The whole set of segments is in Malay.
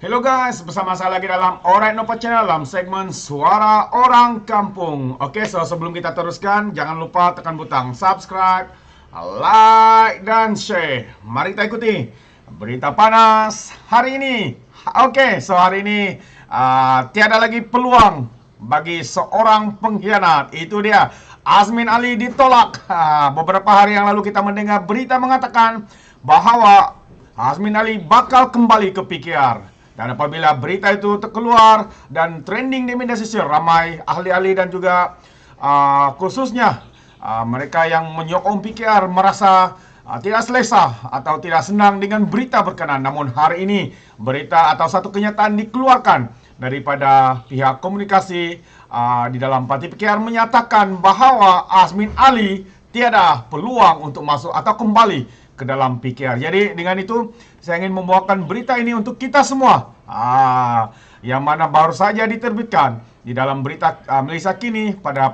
Hello guys, bersama saya lagi dalam Alright Nova Channel dalam segmen Suara Orang Kampung. Oke, so sebelum kita teruskan, jangan lupa tekan butang subscribe, like, dan share. Mari kita ikuti berita panas hari ini. Oke, so hari ini tiada lagi peluang bagi seorang pengkhianat. Itu dia, Azmin Ali ditolak. Beberapa hari yang lalu kita mendengar berita mengatakan bahwa Azmin Ali bakal kembali ke PKR. Dan apabila berita itu terkeluar dan trending di media sosial, ramai ahli-ahli dan juga khususnya mereka yang menyokong PKR merasa tidak selesa atau tidak senang dengan berita berkenaan. Namun hari ini berita atau satu kenyataan dikeluarkan daripada pihak komunikasi di dalam parti PKR menyatakan bahwa Azmin Ali tiada peluang untuk masuk atau kembali ke dalam PKR. Jadi dengan itu saya ingin membawakan berita ini untuk kita semua. Yang mana baru saja diterbitkan di dalam berita Malaysia Kini pada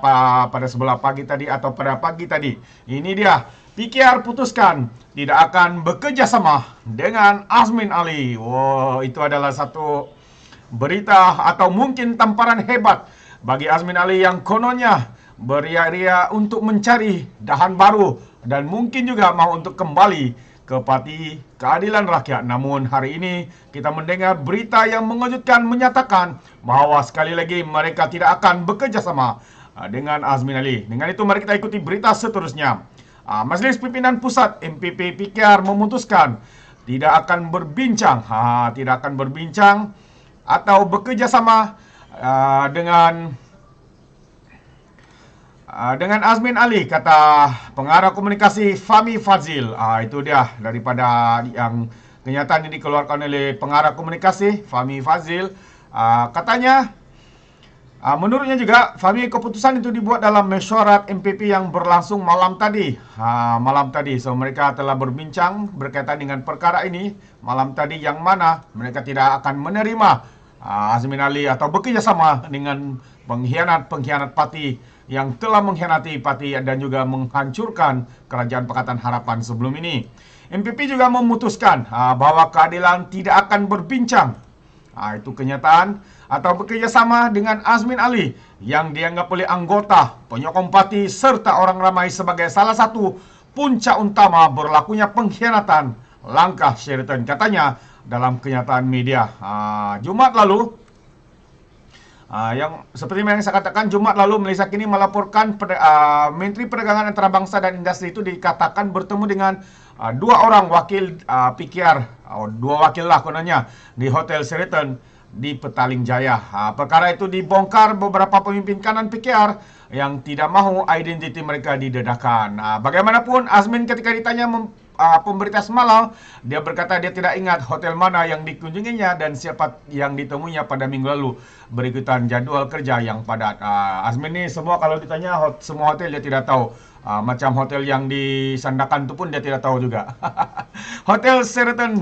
sebelah pagi tadi atau pada pagi tadi. Ini dia, PKR putuskan tidak akan bekerja sama dengan Azmin Ali. Wow, itu adalah satu berita atau mungkin tamparan hebat bagi Azmin Ali yang kononnya beria-ria untuk mencari dahan baru dan mungkin juga mau untuk kembali ke Parti Keadilan Rakyat. Namun hari ini kita mendengar berita yang mengejutkan menyatakan bahawa sekali lagi mereka tidak akan bekerja sama dengan Azmin Ali. Dengan itu mari kita ikuti berita seterusnya. Majlis Pimpinan Pusat MPP PKR memutuskan tidak akan berbincang atau bekerja sama dengan Azmin Ali, kata pengarah komunikasi Fahmi Fadzil. Itu dia daripada yang kenyataan ini dikeluarkan oleh pengarah komunikasi Fahmi Fadzil. Katanya, menurutnya juga Fahmi, keputusan itu dibuat dalam mesyuarat MPP yang berlangsung malam tadi. So mereka telah berbincang berkaitan dengan perkara ini malam tadi, yang mana mereka tidak akan menerima Azmin Ali atau bekerja sama dengan pengkhianat parti yang telah mengkhianati parti dan juga menghancurkan Kerajaan Pakatan Harapan sebelum ini. MPP juga memutuskan bahwa keadilan tidak akan berbincang. Itu kenyataan atau bekerja sama dengan Azmin Ali yang dianggap oleh anggota, penyokong parti serta orang ramai sebagai salah satu puncak utama berlakunya pengkhianatan langkah Sheraton, katanya dalam kenyataan media. Jumat lalu, yang seperti yang saya katakan, Jumat lalu Malaysia Kini melaporkan Menteri Perdagangan Antarabangsa dan Industri itu dikatakan bertemu dengan dua orang wakil PKR, dua wakil lah kononnya, di Hotel Sheraton di Petaling Jaya. Perkara itu dibongkar beberapa pemimpin kanan PKR yang tidak mahu identiti mereka didedahkan. Bagaimanapun, Azmin ketika ditanya pemberita semalam, dia berkata dia tidak ingat hotel mana yang dikunjunginya dan siapa yang ditemuinya pada minggu lalu berikutan jadual kerja yang padat. Azmin ni semua kalau ditanya semua hotel dia tidak tahu. Macam hotel yang disandakan tu pun dia tidak tahu juga. Hotel Sheraton,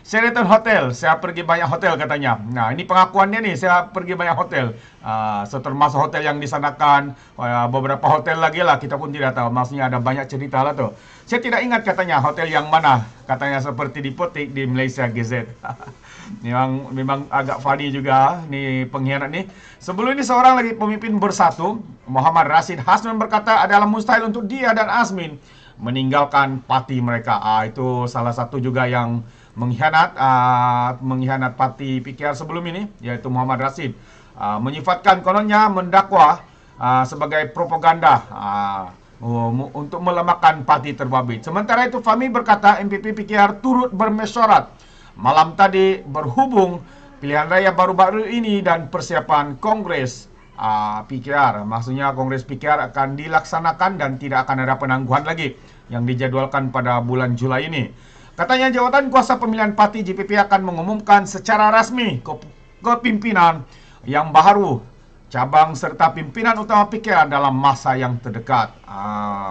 Sheraton Hotel, saya pergi banyak hotel katanya. Nah, ini pengakuannya nih, saya pergi banyak hotel. So termasuk hotel yang disandakan, beberapa hotel lagi lah, kita pun tidak tahu. Maksudnya ada banyak cerita lah tu. Saya tidak ingat katanya hotel yang mana. Katanya seperti dipetik di Malaysia GZ. Memang agak funny juga nih pengkhianat nih. Sebelum ini seorang lagi pemimpin Bersatu, Muhammad Rashid Hasnan, berkata adalah mustahil untuk dia dan Azmin meninggalkan parti mereka. Itu salah satu juga yang mengkhianat parti PKR sebelum ini, yaitu Muhammad Rashid. Menyifatkan kononnya mendakwa sebagai propaganda untuk melemahkan parti terbabit. Sementara itu Fahmi berkata MPP PKR turut bermesyuarat malam tadi berhubung pilihan raya baru-baru ini dan persiapan Kongres PKR. Maksudnya Kongres PKR akan dilaksanakan dan tidak akan ada penangguhan lagi yang dijadwalkan pada bulan Julai ini. Katanya jawatan kuasa pemilihan parti JPP akan mengumumkan secara rasmi kepimpinan yang baru, cabang serta pimpinan utama PKR dalam masa yang terdekat.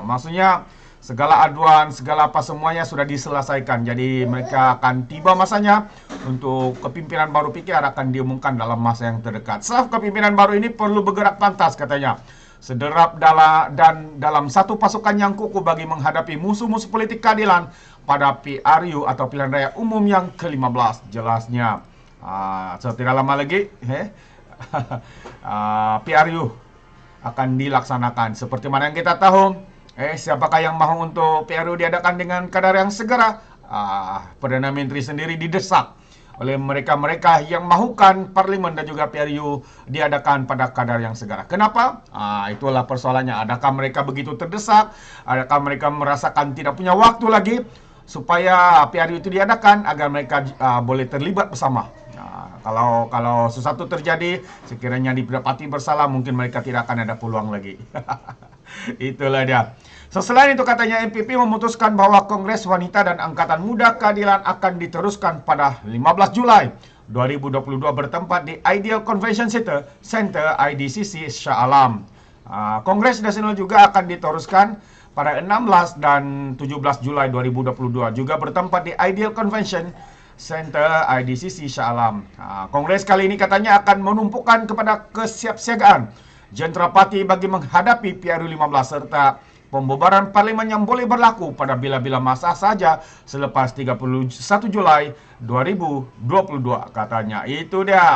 Maksudnya segala aduan, segala apa semuanya sudah diselesaikan. Jadi mereka akan tiba masanya untuk kepimpinan baru PKR akan diumumkan dalam masa yang terdekat. Staf kepimpinan baru ini perlu bergerak pantas katanya, sederap dalam satu pasukan yang kukuh bagi menghadapi musuh-musuh politik keadilan pada PRU atau pilihan raya umum yang ke-15, jelasnya. So tidak lama lagi PRU akan dilaksanakan. Seperti mana yang kita tahu, siapakah yang mahu untuk PRU diadakan dengan kadar yang segera? Perdana Menteri sendiri didesak oleh mereka-mereka yang mahukan parlimen dan juga PRU diadakan pada kadar yang segera. Kenapa? Itulah persoalannya. Adakah mereka begitu terdesak? Adakah mereka merasakan tidak punya waktu lagi supaya PRU itu diadakan agar mereka boleh terlibat bersama? Kalau sesuatu terjadi, sekiranya didapati bersalah, mungkin mereka tidak akan ada peluang lagi. Itulah dia. Selain itu katanya MPP memutuskan bahwa Kongres Wanita dan Angkatan Muda Keadilan akan diteruskan pada 15 Julai 2022 bertempat di Ideal Convention Center IDCC Shah Alam. Kongres Nasional juga akan diteruskan pada 16 dan 17 Julai 2022 juga bertempat di Ideal Convention Center IDCC Shah Alam. Kongres kali ini katanya akan menumpukan kepada kesiapsiagaan Jentrapati bagi menghadapi PRU 15 serta pembubaran parlimen yang boleh berlaku pada bila-bila masa saja selepas 31 Julai 2022 katanya. Itu dia.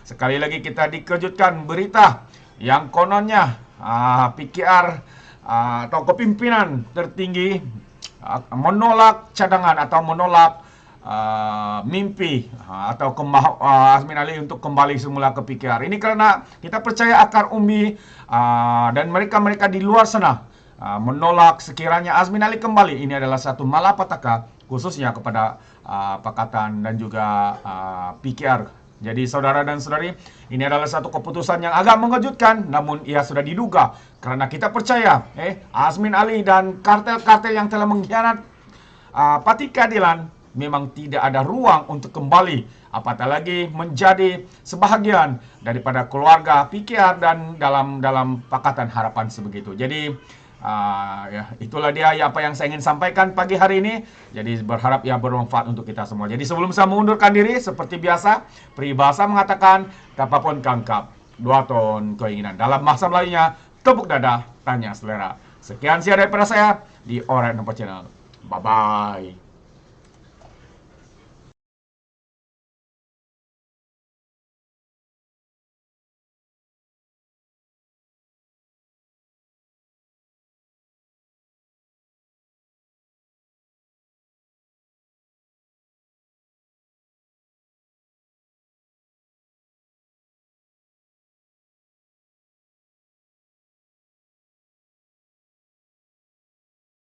Sekali lagi kita dikejutkan berita yang kononnya PKR atau kepimpinan tertinggi menolak cadangan atau menolak mimpi atau Azmin Ali untuk kembali semula ke PKR. Ini karena kita percaya akar umbi dan mereka-mereka di luar sana menolak sekiranya Azmin Ali kembali. Ini adalah satu malapetaka khususnya kepada Pakatan dan juga PKR. Jadi saudara dan saudari, ini adalah satu keputusan yang agak mengejutkan, namun ia sudah diduga karena kita percaya Azmin Ali dan kartel-kartel yang telah mengkhianat Parti Keadilan memang tidak ada ruang untuk kembali, apatah lagi menjadi sebahagian daripada keluarga PKR dan dalam Pakatan Harapan sebegitu. Jadi itulah dia apa yang saya ingin sampaikan pagi hari ini. Jadi berharap ia bermanfaat untuk kita semua. Jadi sebelum saya mengundurkan diri, seperti biasa, peribahasa mengatakan apapun kangkap, 2 ton keinginan. Dalam bahasa Melayunya, tepuk dada, tanya selera. Sekian dari daripada saya di Alright Nampak Channel. Bye-bye.